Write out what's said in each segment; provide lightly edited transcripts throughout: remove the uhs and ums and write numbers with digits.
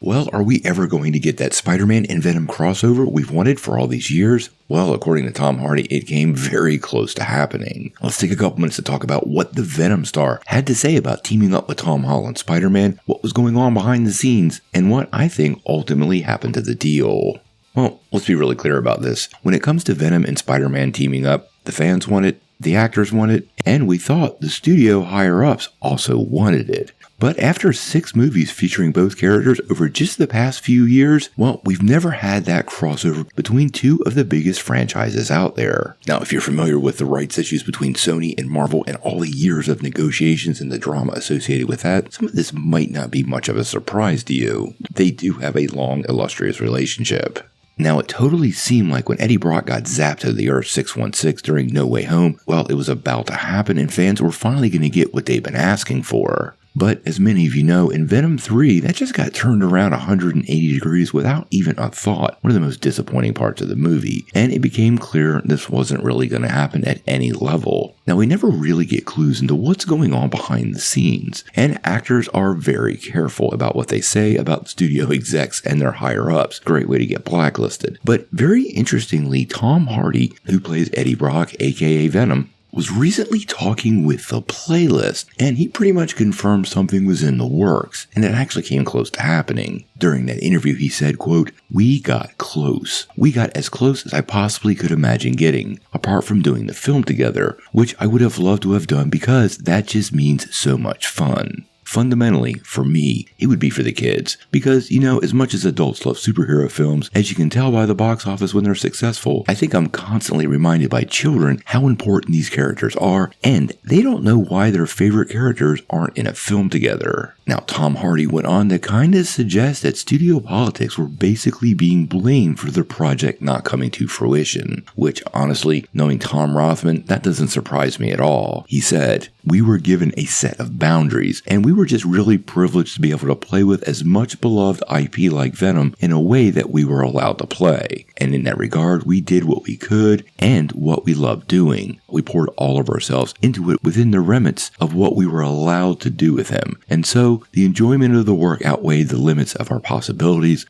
Well, are we ever going to get that Spider-Man and Venom crossover we've wanted for all these years? Well, according to Tom Hardy, it came very close to happening. Let's take a couple minutes to talk about what the Venom star had to say about teaming up with Tom Holland's Spider-Man, what was going on behind the scenes, and what I think ultimately happened to the deal. Well, let's be really clear about this. When it comes to Venom and Spider-Man teaming up, the fans want it, the actors want it, and we thought the studio higher-ups also wanted it. But after 6 movies featuring both characters over just the past few years, well, we've never had that crossover between 2 of the biggest franchises out there. Now, if you're familiar with the rights issues between Sony and Marvel and all the years of negotiations and the drama associated with that, some of this might not be much of a surprise to you. They do have a long, illustrious relationship. Now, it totally seemed like when Eddie Brock got zapped to the Earth 616 during No Way Home, well, it was about to happen and fans were finally going to get what they've been asking for. But as many of you know, in Venom 3, that just got turned around 180 degrees without even a thought, one of the most disappointing parts of the movie, and it became clear this wasn't really going to happen at any level. Now, we never really get clues into what's going on behind the scenes, and actors are very careful about what they say about studio execs and their higher-ups. Great way to get blacklisted. But very interestingly, Tom Hardy, who plays Eddie Brock, aka Venom, was recently talking with the Playlist, and he pretty much confirmed something was in the works, and it actually came close to happening. During that interview, he said, quote, "We got close. We got as close as I possibly could imagine getting, apart from doing the film together, which I would have loved to have done because that just means so much fun." Fundamentally, for me, it would be for the kids. Because, as much as adults love superhero films, as you can tell by the box office when they're successful, I think I'm constantly reminded by children how important these characters are, and they don't know why their favorite characters aren't in a film together. Now, Tom Hardy went on to kind of suggest that studio politics were basically being blamed for the project not coming to fruition, which honestly, knowing Tom Rothman, that doesn't surprise me at all. He said, "We were given a set of boundaries, and we were just really privileged to be able to play with as much beloved IP like Venom in a way that we were allowed to play. And in that regard, we did what we could and what we loved doing. We poured all of ourselves into it within the remits of what we were allowed to do with him. And so the enjoyment of the work outweighed our limits of our possibilities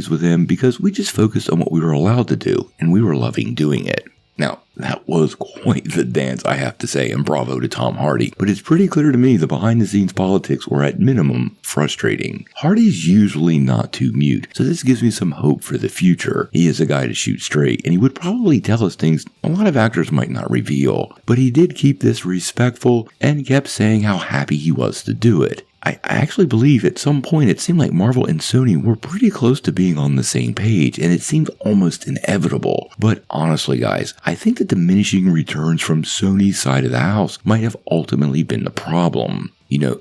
with him because we just focused on what we were allowed to do and we were loving doing it." Now, that was quite the dance, I have to say, and bravo to Tom Hardy, but it's pretty clear to me the behind-the-scenes politics were at minimum frustrating. Hardy's usually not too mute, so this gives me some hope for the future. He is a guy to shoot straight, and he would probably tell us things a lot of actors might not reveal, but he did keep this respectful and kept saying how happy he was to do it. I actually believe at some point it seemed like Marvel and Sony were pretty close to being on the same page, and it seemed almost inevitable. But honestly, guys, I think the diminishing returns from Sony's side of the house might have ultimately been the problem.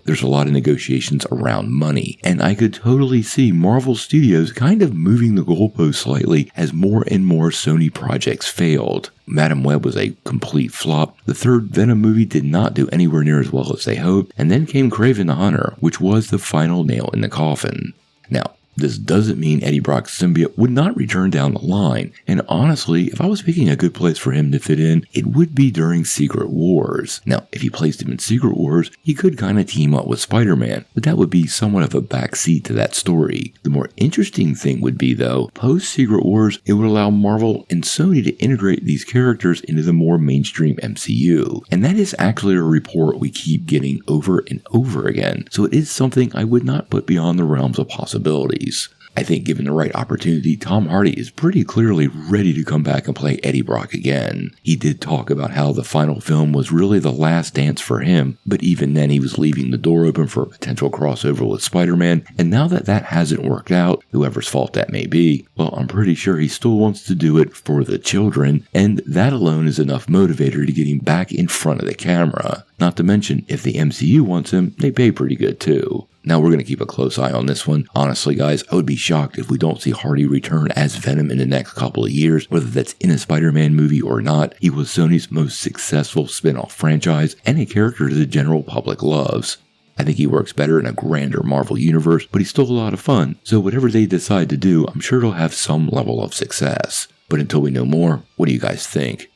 There's a lot of negotiations around money, and I could totally see Marvel Studios kind of moving the goalpost slightly as more and more Sony projects failed. Madam Web was a complete flop. The 3rd Venom movie did not do anywhere near as well as they hoped, and then came Kraven the Hunter, which was the final nail in the coffin. Now, this doesn't mean Eddie Brock's symbiote would not return down the line, and honestly, if I was picking a good place for him to fit in, it would be during Secret Wars. Now, if you placed him in Secret Wars, he could kind of team up with Spider-Man, but that would be somewhat of a backseat to that story. The more interesting thing would be, though, post-Secret Wars, it would allow Marvel and Sony to integrate these characters into the more mainstream MCU, and that is actually a report we keep getting over and over again, so it is something I would not put beyond the realms of possibilities. I think given the right opportunity, Tom Hardy is pretty clearly ready to come back and play Eddie Brock again. He did talk about how the final film was really the last dance for him, but even then he was leaving the door open for a potential crossover with Spider-Man, and now that that hasn't worked out, whoever's fault that may be, well, I'm pretty sure he still wants to do it for the children, and that alone is enough motivator to get him back in front of the camera. Not to mention, if the MCU wants him, they pay pretty good too. Now we're going to keep a close eye on this one. Honestly, guys, I would be shocked if we don't see Hardy return as Venom in the next couple of years, whether that's in a Spider-Man movie or not. He was Sony's most successful spin-off franchise and a character the general public loves. I think he works better in a grander Marvel universe, but he's still a lot of fun, so whatever they decide to do, I'm sure it'll have some level of success. But until we know more, what do you guys think?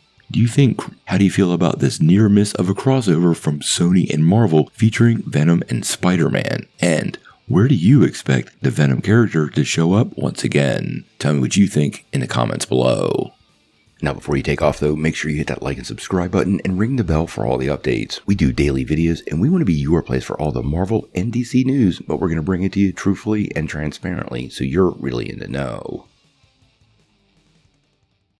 How do you feel about this near miss of a crossover from Sony and Marvel featuring Venom and Spider-Man? And Where do you expect the Venom character to show up once again? Tell me what you think in the comments below. Now before you take off though, make sure you hit that like and subscribe button and ring the bell for all the updates. We do daily videos and we want to be your place for all the Marvel and DC news, but we're going to bring it to you truthfully and transparently so you're really in the know.